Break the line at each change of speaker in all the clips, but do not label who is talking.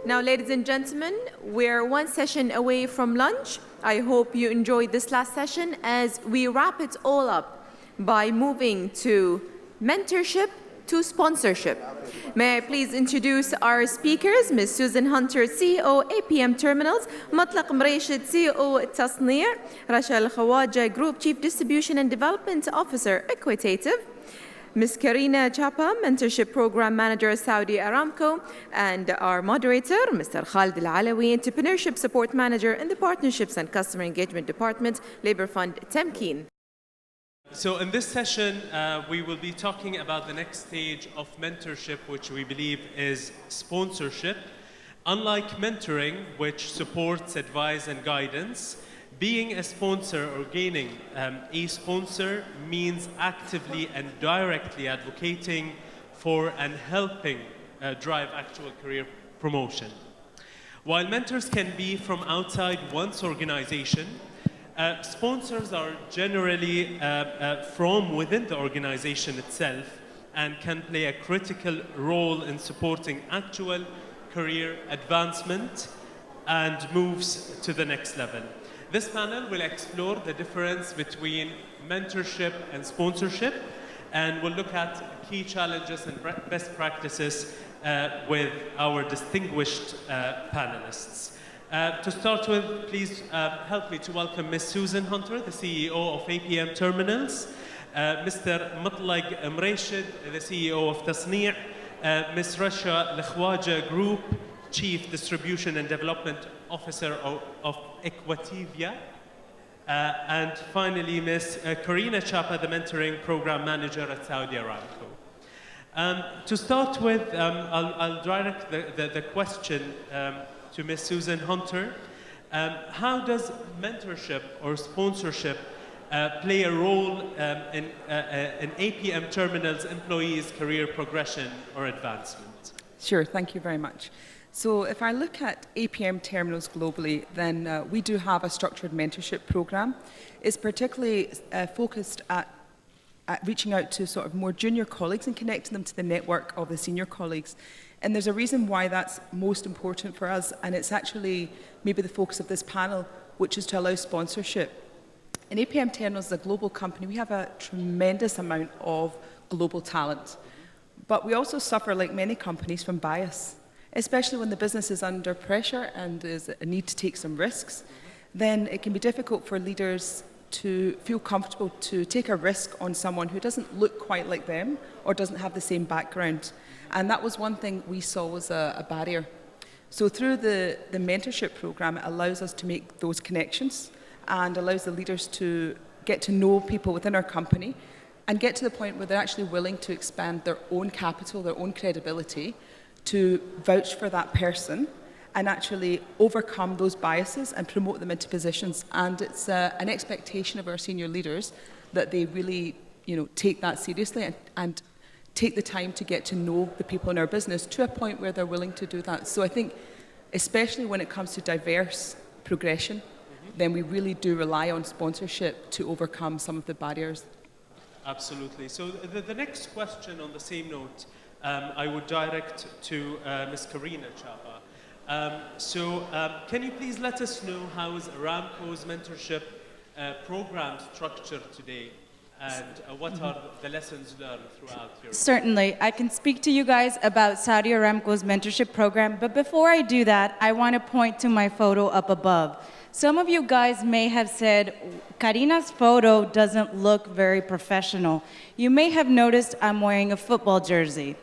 Now, ladies and gentlemen, we're one session away from lunch. I hope you enjoyed this last session as we wrap it all up by moving to mentorship to sponsorship. May I please introduce our speakers, Ms. Susan Hunter, CEO, APM Terminals, Mutlaq Moraished, CEO, Tasnee, Racha Khawaja, Group Chief Distribution and Development Officer, Equitativa, Ms. Karina Chapa, Mentorship Program Manager, Saudi Aramco, and our moderator, Mr. Khalid Alawi, Entrepreneurship Support Manager in the Partnerships and Customer Engagement Department, Labor Fund, Tamkeen.
So in this session, we will be talking about the next stage of mentorship, which we believe is sponsorship. Unlike mentoring, which supports advice and guidance, being a sponsor or gaining a sponsor means actively and directly advocating for and helping drive actual career promotion. While mentors can be from outside one's organization, sponsors are generally from within the organization itself and can play a critical role in supporting actual career advancement and moves to the next level. This panel will explore the difference between mentorship and sponsorship, and we'll look at key challenges and best practices with our distinguished panelists. To start with, please help me to welcome Ms. Susan Hunter, the CEO of APM Terminals, Mr. Mutlaq Moraished, the CEO of Tasnee, Ms. Racha Khawaja, Group Chief Distribution and Development Officer of Equitativa, and finally Ms. Karina Chapa, the Mentoring Program Manager at Saudi Aramco. To start with, I'll direct the question to Ms. Susan Hunter. How does mentorship or sponsorship play a role in APM Terminals employees' career progression or advancement?
Sure, thank you very much. So if I look at APM Terminals globally, then we do have a structured mentorship program. It's particularly focused at reaching out to sort of more junior colleagues and connecting them to the network of the senior colleagues. And there's a reason why that's most important for us, and it's actually maybe the focus of this panel, which is to allow sponsorship. In APM Terminals, as a global company, we have a tremendous amount of global talent. But we also suffer, like many companies, from bias. Especially when the business is under pressure and there's a need to take some risks, then it can be difficult for leaders to feel comfortable to take a risk on someone who doesn't look quite like them or doesn't have the same background. And that was one thing we saw was a barrier. So through the mentorship program, it allows us to make those connections and allows the leaders to get to know people within our company and get to the point where they're actually willing to expand their own capital, their own credibility, to vouch for that person and actually overcome those biases and promote them into positions. And it's an expectation of our senior leaders that they really, take that seriously and take the time to get to know the people in our business to a point where they're willing to do that. So I think, especially when it comes to diverse progression, then we really do rely on sponsorship to overcome some of the barriers.
Absolutely. So the next question on the same note, I would direct to Ms. Karina Chapa. Can you please let us know how is Aramco's mentorship program structured today, and what are the lessons learned throughout your...
Certainly. I can speak to you guys about Saudi Aramco's mentorship program, but before I do that, I want to point to my photo up above. Some of you guys may have said, Karina's photo doesn't look very professional. You may have noticed I'm wearing a football jersey.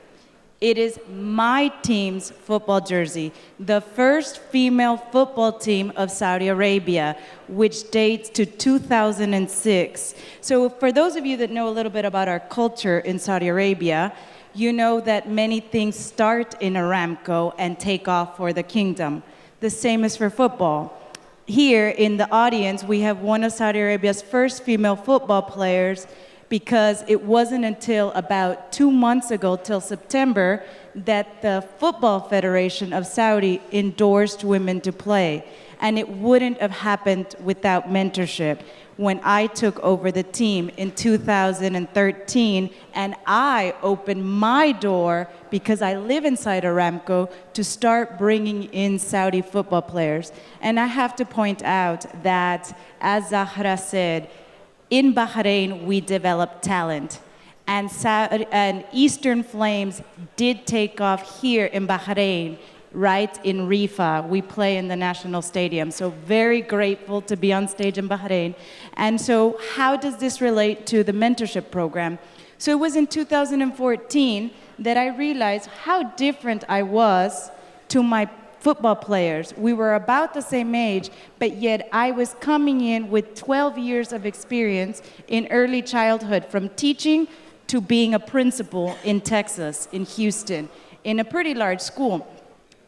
It is my team's football jersey, the first female football team of Saudi Arabia, which dates to 2006. So for those of you that know a little bit about our culture in Saudi Arabia, you know that many things start in Aramco and take off for the kingdom. The same is for football. Here in the audience, we have one of Saudi Arabia's first female football players, because it wasn't until about 2 months ago, till September, that the Football Federation of Saudi endorsed women to play. And it wouldn't have happened without mentorship. when I took over the team in 2013, and I opened my door because I live inside Aramco to start bringing in Saudi football players. And I have to point out that, as Zahra said, in Bahrain, we developed talent. And Eastern Flames did take off here in Bahrain, right in Rifa. We play in the national stadium. So very grateful to be on stage in Bahrain. And so how does this relate to the mentorship program? So it was in 2014 that I realized how different I was to my football players. We were about the same age, but yet I was coming in with 12 years of experience in early childhood, from teaching to being a principal in Texas, in Houston, in a pretty large school.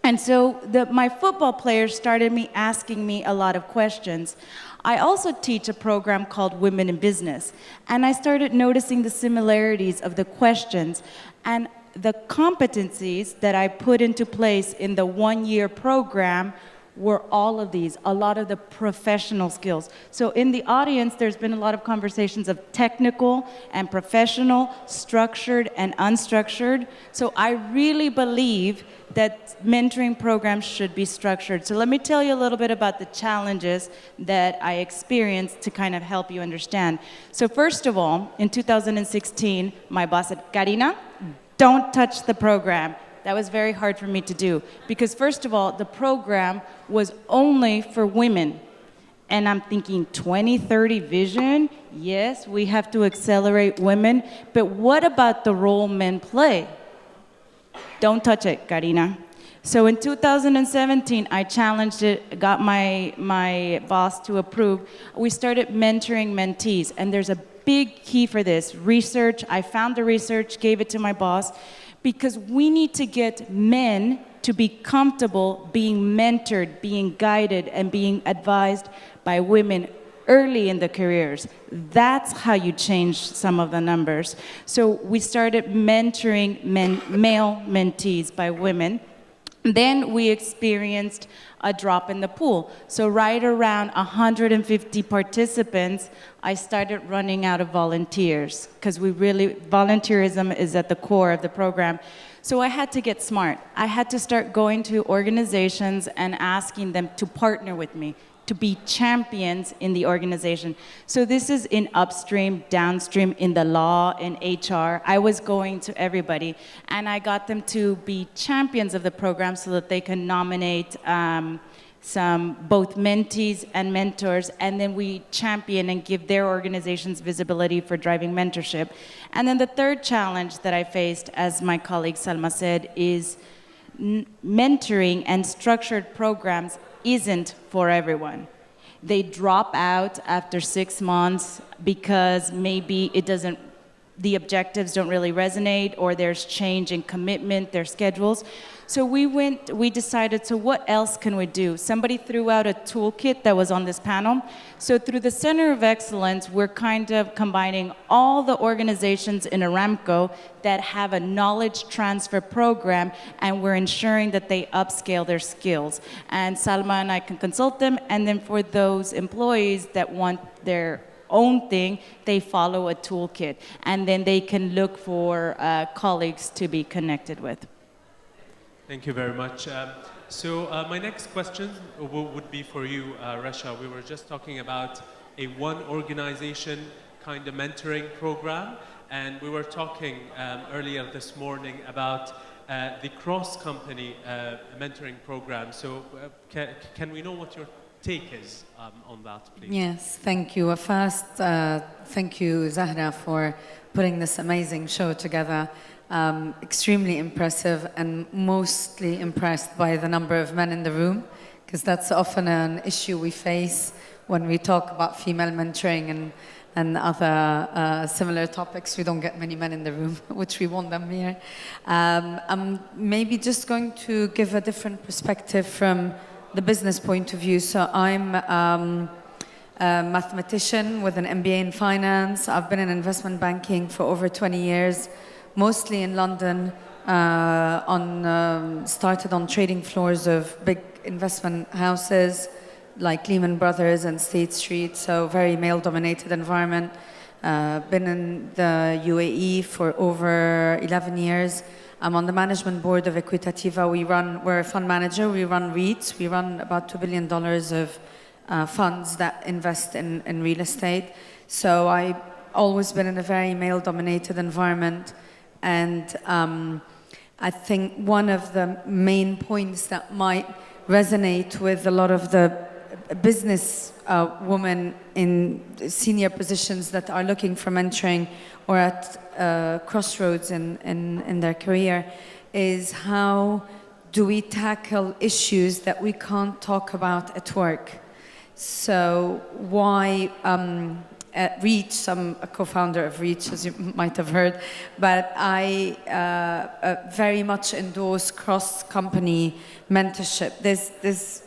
And so my football players started asking me a lot of questions. I also teach a program called Women in Business, and I started noticing the similarities of the questions and the competencies that I put into place in the one-year program were all of these, a lot of the professional skills. So in the audience, there's been a lot of conversations of technical and professional, structured and unstructured. So I really believe that mentoring programs should be structured. So let me tell you a little bit about the challenges that I experienced to kind of help you understand. So first of all, in 2016, my boss said, Karina, don't touch the program. That was very hard for me to do because, first of all, the program was only for women. And I'm thinking 2030 vision, yes, we have to accelerate women, but what about the role men play? Don't touch it, Karina. So in 2017, I challenged it, got my boss to approve. We started mentoring mentees, and there's a big key for this. Research, I found the research, gave it to my boss, because we need to get men to be comfortable being mentored, being guided, and being advised by women early in the careers. That's how you change some of the numbers. So we started mentoring male mentees by women. Then we experienced a drop in the pool. So right around 150 participants, I started running out of volunteers because volunteerism is at the core of the program. So I had to get smart. I had to start going to organizations and asking them to partner with me, to be champions in the organization. So this is in upstream, downstream, in the law, in HR. I was going to everybody, and I got them to be champions of the program so that they can nominate some both mentees and mentors, and then we champion and give their organizations visibility for driving mentorship. And then the third challenge that I faced, as my colleague Salma said, is mentoring and structured programs isn't for everyone. They drop out after 6 months because maybe the objectives don't really resonate, or there's change in commitment, their schedules. So we decided, so what else can we do? Somebody threw out a toolkit that was on this panel. So through the Center of Excellence, we're kind of combining all the organizations in Aramco that have a knowledge transfer program, and we're ensuring that they upscale their skills. And Salma and I can consult them, and then for those employees that want their own thing, they follow a toolkit, and then they can look for colleagues to be connected with.
Thank you very much. So my next question would be for you, Racha. We were just talking about a one organization kind of mentoring program, and we were talking earlier this morning about the cross-company mentoring program. So can we know what your take is on that, please?
Yes, thank you. First, thank you, Zahra, for putting this amazing show together. Extremely impressive, and mostly impressed by the number of men in the room, because that's often an issue we face when we talk about female mentoring and other similar topics. We don't get many men in the room, which we want them here. I'm maybe just going to give a different perspective from the business point of view. So I'm a mathematician with an MBA in finance. I've been in investment banking for over 20 years, mostly in London, started on trading floors of big investment houses, like Lehman Brothers and State Street, so very male-dominated environment. Been in the UAE for over 11 years. I'm on the management board of Equitativa. We're a fund manager. We run REITs. We run about $2 billion of funds that invest in real estate. So I've always been in a very male-dominated environment. And I think one of the main points that might resonate with a lot of the business women in senior positions that are looking for mentoring or at crossroads in their career is how do we tackle issues that we can't talk about at work. So why at Reach, I'm a co-founder of Reach, as you might have heard, but I very much endorse cross-company mentorship. There's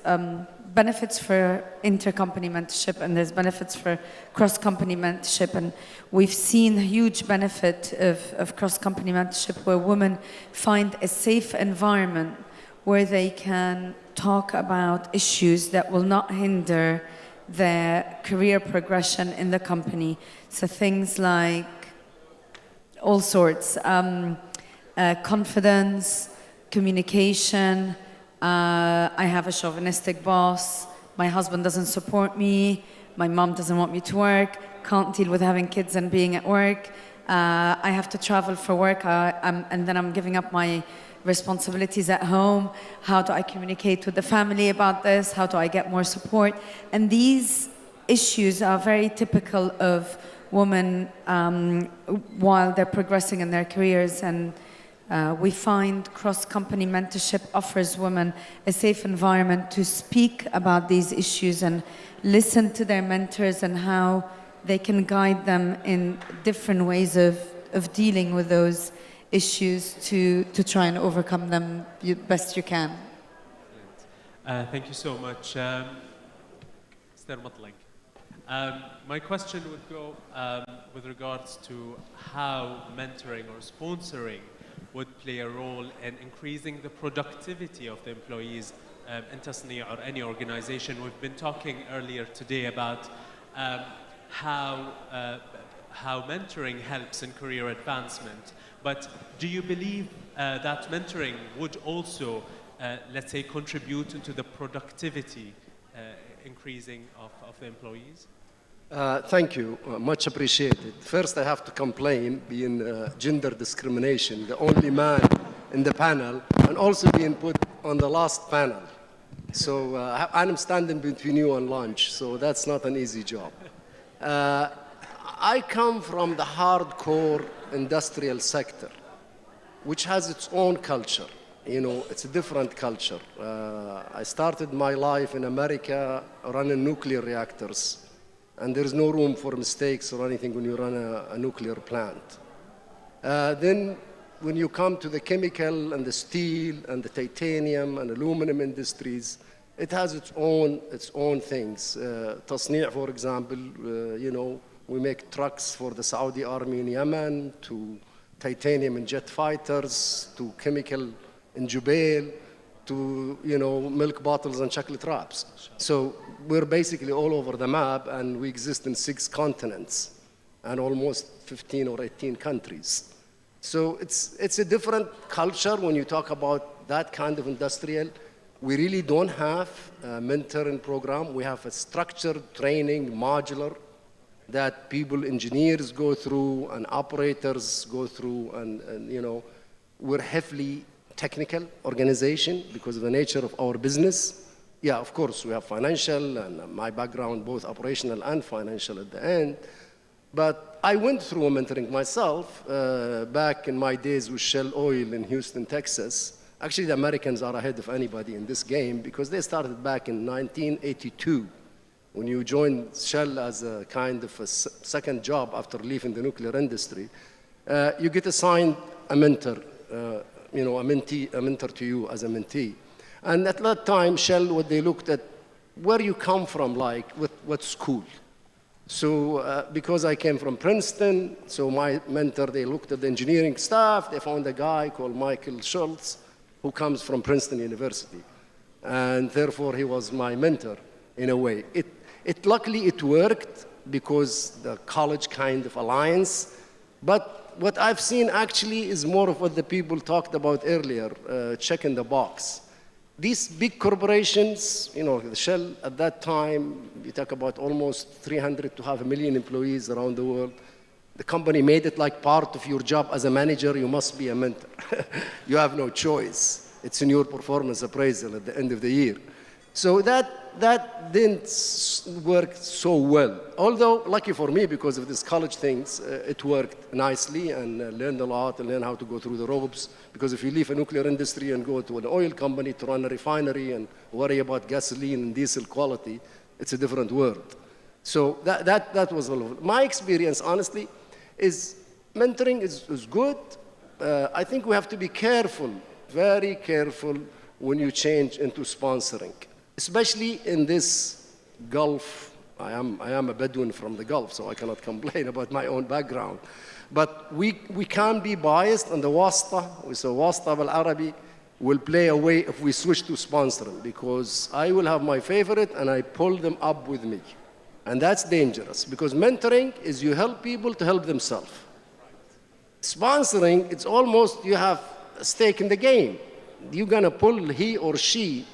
benefits for intercompany mentorship and there's benefits for cross-company mentorship, and we've seen a huge benefit of cross-company mentorship where women find a safe environment where they can talk about issues that will not hinder their career progression in the company. So things like all sorts, confidence, communication. I have a chauvinistic boss. My husband doesn't support me. My mom doesn't want me to work. Can't deal with having kids and being at work. I have to travel for work, and then I'm giving up my responsibilities at home. How do I communicate with the family about this? How do I get more support? And these issues are very typical of women while they're progressing in their careers, and we find cross-company mentorship offers women a safe environment to speak about these issues and listen to their mentors and how they can guide them in different ways of dealing with those issues to try and overcome them best you can.
Thank you so much. Mr. Mutlaq. My question would go with regards to how mentoring or sponsoring would play a role in increasing the productivity of the employees in Tasnee or any organization. We've been talking earlier today about how mentoring helps in career advancement. But do you believe that mentoring would also, let's say, contribute to the productivity increasing of the employees?
Thank you, much appreciated. First, I have to complain being gender discrimination, the only man in the panel, and also being put on the last panel. So I'm standing between you and lunch, so that's not an easy job. I come from the hardcore industrial sector, which has its own culture. You know, it's a different culture. I started my life in America running nuclear reactors, and there's no room for mistakes or anything when you run a nuclear plant. Then when you come to the chemical and the steel and the titanium and aluminum industries, it has its own things. Tasnee, for example, you know, we make trucks for the Saudi army in Yemen, to titanium in jet fighters, to chemical in Jubail, to, you know, milk bottles and chocolate wraps. So we're basically all over the map, and we exist in 6 continents and almost 15 or 18 countries. So it's a different culture when you talk about that kind of industrial. We really don't have a mentoring program. We have a structured training, modular, that people, engineers go through and operators go through, and you know, we're heavily technical organization because of the nature of our business. Yeah, of course, we have financial, and my background, both operational and financial at the end. But I went through mentoring myself back in my days with Shell Oil in Houston, Texas. Actually, the Americans are ahead of anybody in this game because they started back in 1982. When you join Shell as a kind of a second job after leaving the nuclear industry, you get assigned a mentor, you know, a mentor to you as a mentee. And at that time, Shell, what they looked at, where you come from, like, what school? So because I came from Princeton, so my mentor, they looked at the engineering staff, they found a guy called Michael Schultz, who comes from Princeton University. And therefore, he was my mentor. in a way. Luckily, it worked because the college kind of alliance. But what I've seen actually is more of what the people talked about earlier, checking the box. These big corporations, the Shell at that time, you talk about almost 300 to 500,000 employees around the world. The company made it like part of your job as a manager, you must be a mentor. You have no choice. It's in your performance appraisal at the end of the year. So that didn't work so well. Although, lucky for me, because of these college things, it worked nicely and learned a lot and learned how to go through the ropes. Because if you leave a nuclear industry and go to an oil company to run a refinery and worry about gasoline and diesel quality, it's a different world. So that was all of it. My experience, honestly, is mentoring is good. I think we have to be careful, very careful, when you change into sponsoring. Especially in this Gulf, I am a Bedouin from the Gulf, so I cannot complain about my own background. But we can be biased, and the wasta, so wasta bil-Arabi, will play away if we switch to sponsoring, because I will have my favorite and I pull them up with me. And that's dangerous, because mentoring is you help people to help themselves. Sponsoring, it's almost you have a stake in the game. You're gonna pull he or she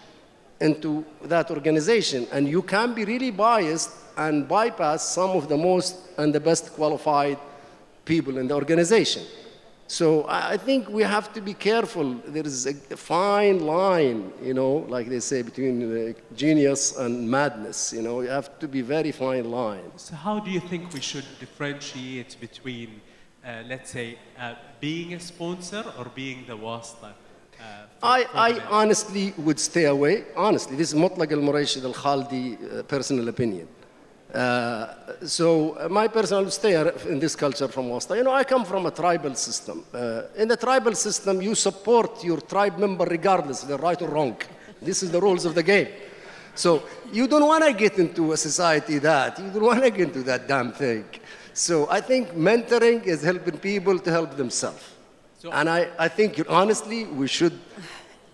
into that organization, and you can be really biased and bypass some of the most and the best qualified people in the organization. So I think we have to be careful. There is a fine line, like they say, between genius and madness. You have to be very fine line.
So how do you think we should differentiate between, let's say, being a sponsor or being the wasta?
I honestly would stay away. Honestly, this is Mutlaq al-Moraished al-Khalidi personal opinion. So my personal stay in this culture from Wasta. I come from a tribal system. In the tribal system, you support your tribe member regardless if they're right or wrong. This is the rules of the game. So you don't want to get into a society you don't want to get into that damn thing. So I think mentoring is helping people to help themselves. And I think, honestly, we should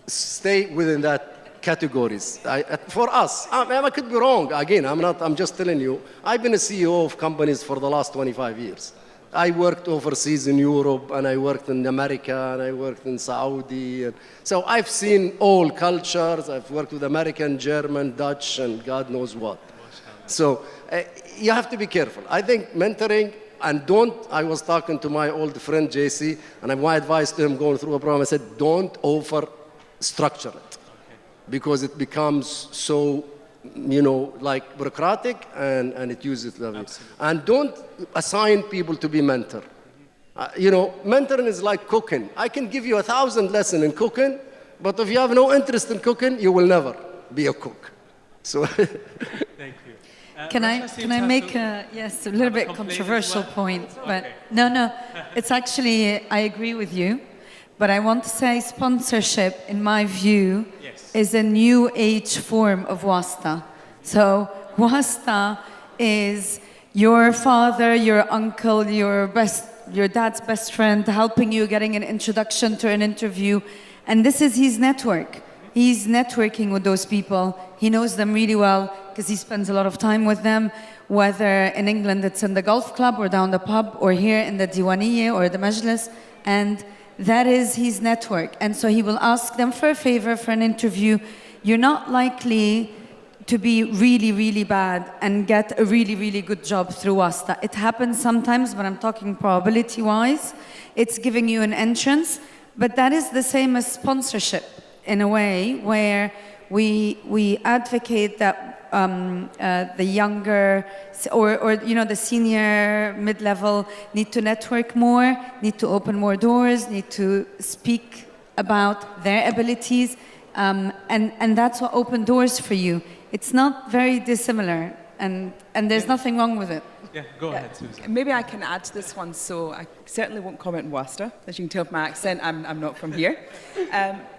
stay within that categories. For us, I could be wrong. Again, I'm just telling you, I've been a CEO of companies for the last 25 years. I worked overseas in Europe, and I worked in America, and I worked in Saudi. So I've seen all cultures. I've worked with American, German, Dutch, and God knows what. So you have to be careful. I think mentoring, and I was talking to my old friend JC, and my advice to him going through a program, I said, don't over-structure it. Because it becomes so, like bureaucratic, and it uses level. And don't assign people to be mentor. Mentoring is like cooking. I can give you 1,000 lessons in cooking, but if you have no interest in cooking, you will never be a cook. So.
Thank you.
Can I make a little bit controversial point? But no, it's actually, I agree with you, but I want to say sponsorship, in my view, is a new age form of wasta. So wasta is your father, your uncle, your dad's best friend helping you getting an introduction to an interview, and this is his network. He's networking with those people. He knows them really well because he spends a lot of time with them, whether in England it's in the golf club or down the pub, or here in the Diwaniyya or the Majlis, and that is his network. And so he will ask them for a favor, for an interview. You're not likely to be really, really bad and get a really, really good job through wasta. It happens sometimes, but I'm talking probability-wise. It's giving you an entrance, but that is the same as sponsorship in a way, where we advocate that the younger or the senior mid-level need to network more, need to open more doors, need to speak about their abilities, and that's what opened doors for you. It's not very dissimilar, and there's nothing wrong with it.
Yeah, go ahead, Susan.
Maybe I can add to this one. So I certainly won't comment on Wasta. As you can tell from my accent, I'm not from here.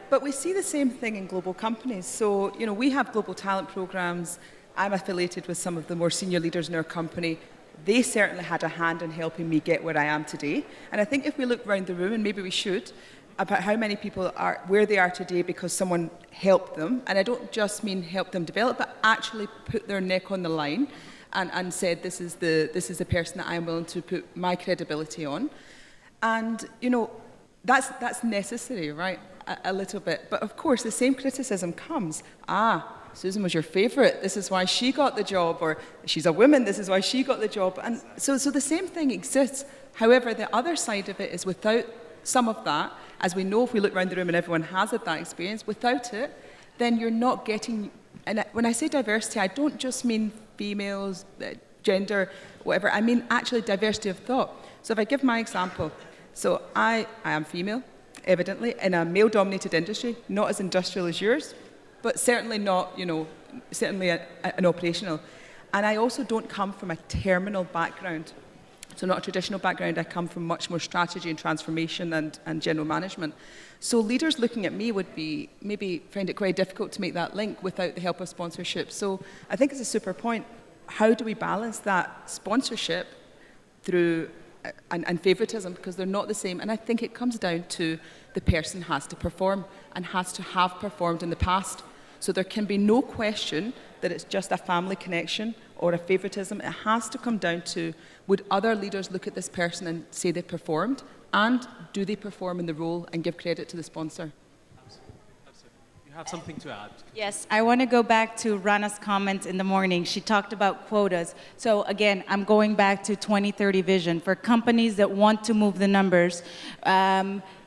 But we see the same thing in global companies. So, we have global talent programs. I'm affiliated with some of the more senior leaders in our company. They certainly had a hand in helping me get where I am today. And I think if we look around the room, and maybe we should, about how many people are where they are today because someone helped them. And I don't just mean help them develop, but actually put their neck on the line and said, this is the person that I'm willing to put my credibility on. And, you know, that's necessary, right? A little bit. But of course, the same criticism comes. Susan was your favorite. This is why she got the job. Or she's a woman. This is why she got the job. And so the same thing exists. However, the other side of it is without some of that, as we know if we look around the room and everyone has had that experience, without it, then you're not getting, and when I say diversity, I don't just mean females, gender, whatever, I mean actually diversity of thought. So if I give my example, so I am female, evidently, in a male-dominated industry, not as industrial as yours, but certainly not, you know, certainly an operational. And I also don't come from a terminal background. So not a traditional background, I come from much more strategy and transformation and general management. So leaders looking at me would be, maybe find it quite difficult to make that link without the help of sponsorship. So I think it's a super point. How do we balance that sponsorship through, and favoritism, because they're not the same. And I think it comes down to the person has to perform and has to have performed in the past. So there can be no question that it's just a family connection or a favoritism. It has to come down to, would other leaders look at this person and say they performed? And do they perform in the role and give credit to the sponsor?
Absolutely. You have something to add?
Yes, I want to go back to Rana's comment in the morning. She talked about quotas. So again, I'm going back to 2030 vision. For companies that want to move the numbers,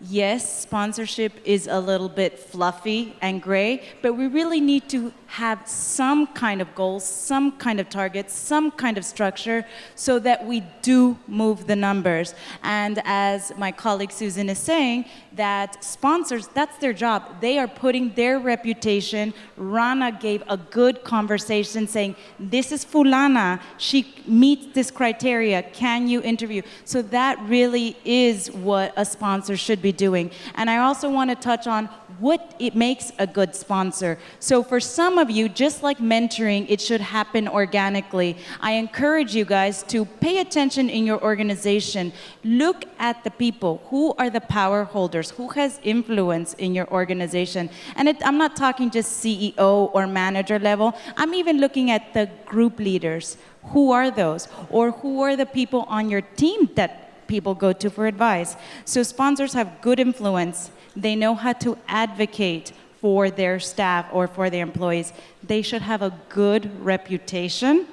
yes, sponsorship is a little bit fluffy and gray, but we really need to have some kind of goals, some kind of targets, some kind of structure so that we do move the numbers. And as my colleague Susan is saying, that sponsors, that's their job. They are putting their reputation. Rana gave a good conversation saying, this is Fulana, she meets this criteria, can you interview? So that really is what a sponsor should be doing. And I also want to touch on what it makes a good sponsor. So for some of you, just like mentoring, it should happen organically. I encourage you guys to pay attention in your organization. Look at the people. Who are the power holders? Who has influence in your organization? And I'm not talking just CEO or manager level. I'm even looking at the group leaders. Who are those? Or who are the people on your team that people go to for advice? So sponsors have good influence. They know how to advocate for their staff or for their employees. They should have a good reputation,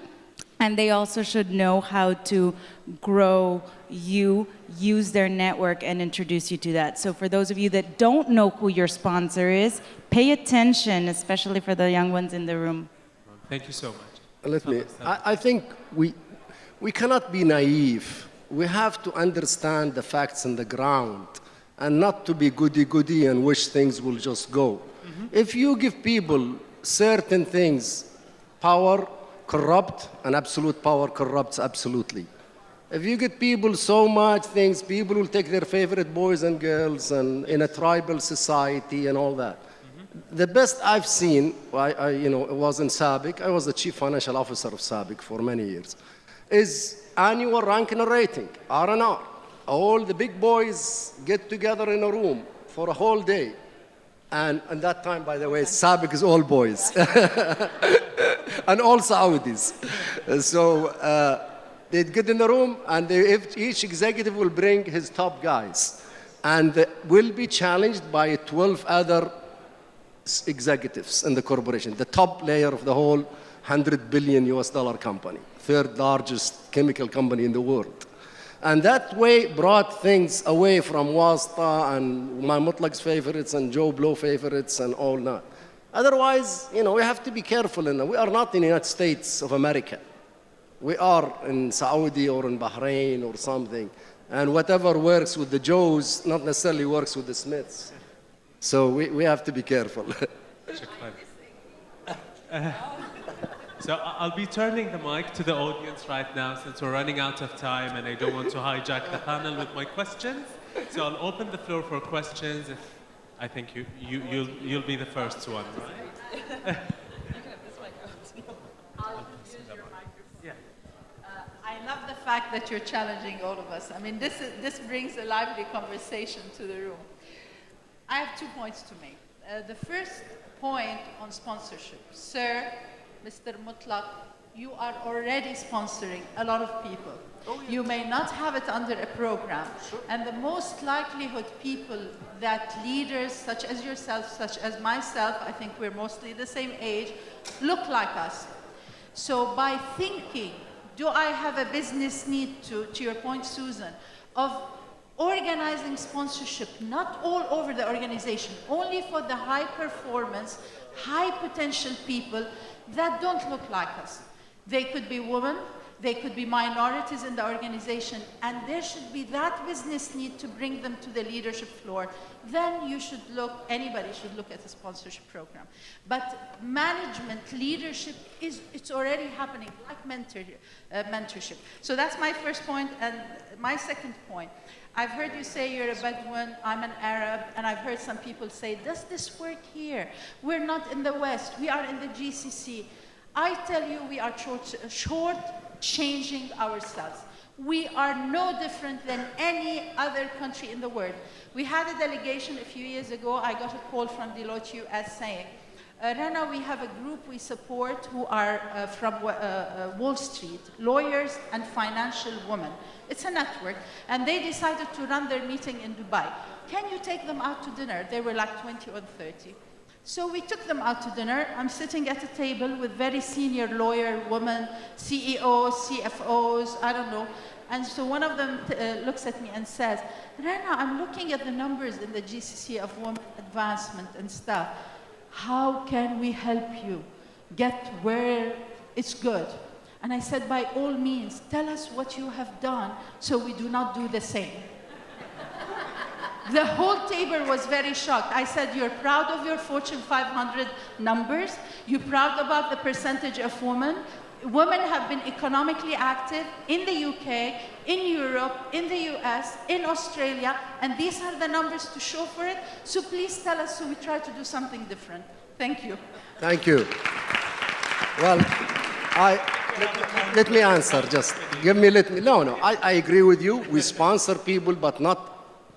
and they also should know how to grow you, use their network, and introduce you to that. So for those of you that don't know who your sponsor is, pay attention, especially for the young ones in the room.
Thank you so much.
I think we cannot be naive. We have to understand the facts on the ground and not to be goody-goody and wish things will just go. If you give people certain things, power corrupt, and absolute power corrupts absolutely. If you give people so much things, people will take their favorite boys and girls and in a tribal society and all that. The best I've seen, it was in SABIC, I was the chief financial officer of SABIC for many years, is annual ranking and rating, R&R. All the big boys get together in a room for a whole day. And at that time, by the way, SABIC is all boys. And all Saudis. So they'd get in the room, and each executive will bring his top guys. And will be challenged by 12 other executives in the corporation, the top layer of the whole $100 billion US company, third largest chemical company in the world. And that way brought things away from Westar and my Mutlaq's favorites and Joe Blow favorites and all that. Otherwise, we have to be careful. And we are not in the United States of America. We are in Saudi or in Bahrain or something. And whatever works with the Joes not necessarily works with the Smiths. So we have to be careful.
So I'll be turning the mic to the audience right now since we're running out of time and I don't want to hijack the panel with my questions. So I'll open the floor for questions. If I think you'll be the first one, right?
I love the fact that you're challenging all of us. I mean, this brings a lively conversation to the room. I have 2 points to make. The first point on sponsorship. Sir, Mr. Mutlaq, you are already sponsoring a lot of people. Oh, yeah. You may not have it under a program. Sure. And the most likelihood people that leaders such as yourself, such as myself, I think we're mostly the same age, look like us. So by thinking, do I have a business need to your point, Susan, of organizing sponsorship, not all over the organization, only for the high performance, high potential people that don't look like us. They could be women, they could be minorities in the organization, and there should be that business need to bring them to the leadership floor. Then you should look, anybody should look at a sponsorship program. But management, leadership, it's already happening, like mentorship. So that's my first point, and my second point. I've heard you say you're a Bedouin, I'm an Arab, and I've heard some people say, does this work here? We're not in the West, we are in the GCC. I tell you, we are short-changing ourselves. We are no different than any other country in the world. We had a delegation a few years ago. I got a call from Deloitte US saying, Rana, we have a group we support who are from Wall Street, lawyers and financial women. It's a network, and they decided to run their meeting in Dubai. Can you take them out to dinner? They were like 20 or 30. So we took them out to dinner. I'm sitting at a table with very senior lawyer women, CEOs, CFOs, I don't know. And so one of them looks at me and says, Rana, I'm looking at the numbers in the GCC of women advancement and stuff. How can we help you get where it's good? And I said, by all means, tell us what you have done so we do not do the same. The whole table was very shocked. I said, you're proud of your Fortune 500 numbers. You're proud about the percentage of women. Women have been economically active in the UK, in Europe, in the US, in Australia, and these are the numbers to show for it. So please tell us so we try to do something different. Thank you.
Thank you. Well, let me answer, just I agree with you. We sponsor people, but not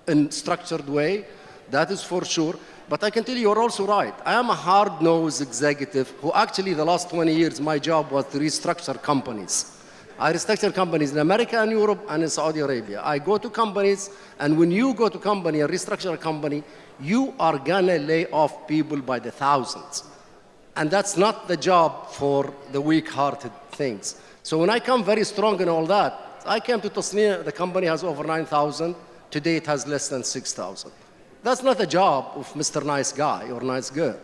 in structured way, that is for sure. But I can tell you, you're also right. I am a hard-nosed executive who actually the last 20 years, my job was to restructure companies. I restructure companies in America and Europe and in Saudi Arabia. I go to companies, and when you go to company and restructure a company, you are gonna lay off people by the thousands. And that's not the job for the weak-hearted things. So when I come very strong in all that, I came to Tasnee, the company has over 9,000. Today it has less than 6,000. That's not a job of Mr. Nice Guy or Nice Girl.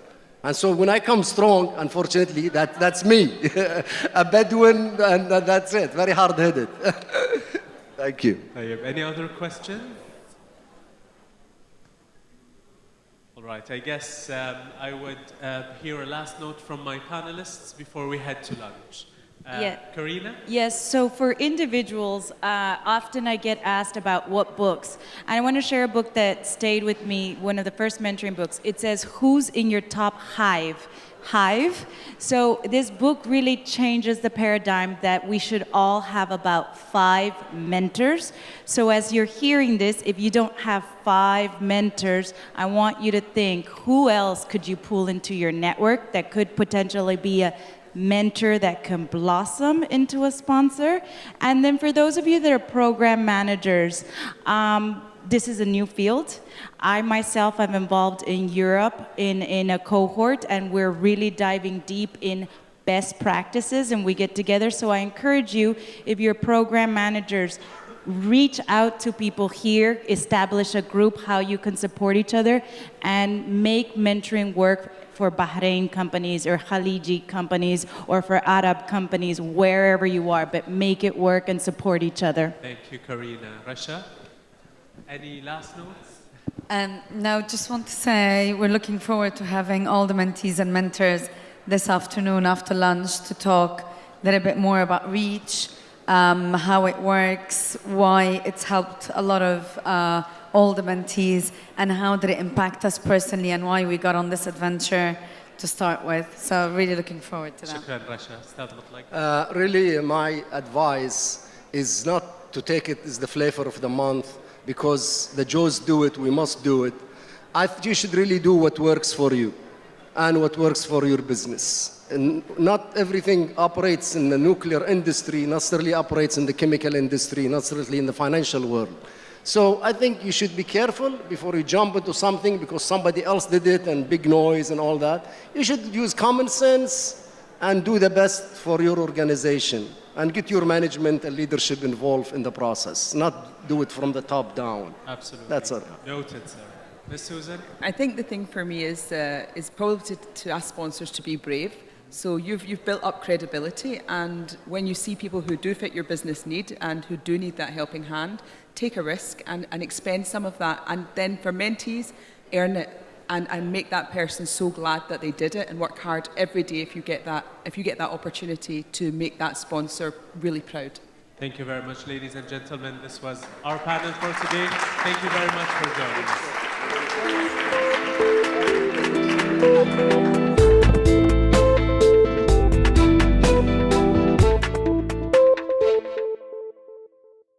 And so when I come strong, unfortunately, that's me. A Bedouin, and that's it. Very hard-headed. Thank you.
Any other questions? All right, I guess I would hear a last note from my panelists before we head to lunch. Karina?
Yes, so for individuals, often I get asked about what books. And I want to share a book that stayed with me, one of the first mentoring books. It says, Who's in Your Top Hive? So this book really changes the paradigm that we should all have about 5 mentors. So as you're hearing this, if you don't have 5 mentors, I want you to think, who else could you pull into your network that could potentially be a mentor that can blossom into a sponsor? And then for those of you that are program managers, this is a new field. I myself am involved in Europe in a cohort, and we're really diving deep in best practices, and we get together. So I encourage you, if you're program managers, reach out to people here, establish a group, how you can support each other, and make mentoring work for Bahrain companies or Khaliji companies or for Arab companies, wherever you are, but make it work and support each other.
Thank you, Karina. Racha, any last notes?
Now, just want to say we're looking forward to having all the mentees and mentors this afternoon after lunch to talk a little bit more about Reach, how it works, why it's helped a lot of all the mentees, and how did it impact us personally, and why we got on this adventure to start with. So really looking forward to that.
Shukran, Racha.
Really, my advice is not to take it as the flavor of the month, because the Joes do it, we must do it. You should really do what works for you and what works for your business. And not everything operates in the nuclear industry, not necessarily operates in the chemical industry, not necessarily in the financial world. So I think you should be careful before you jump into something because somebody else did it and big noise and all that. You should use common sense and do the best for your organization and get your management and leadership involved in the process, not do it from the top down.
Absolutely.
That's it.
Noted, sir. Ms. Susan?
I think the thing for me is probably to ask sponsors to be brave. So you've built up credibility, and when you see people who do fit your business need and who do need that helping hand, take a risk and expend some of that, and then for mentees, earn it and make that person so glad that they did it, and work hard every day if you get that opportunity to make that sponsor really proud.
Thank you very much, ladies and gentlemen. This was our panel for today. Thank you very much for joining us.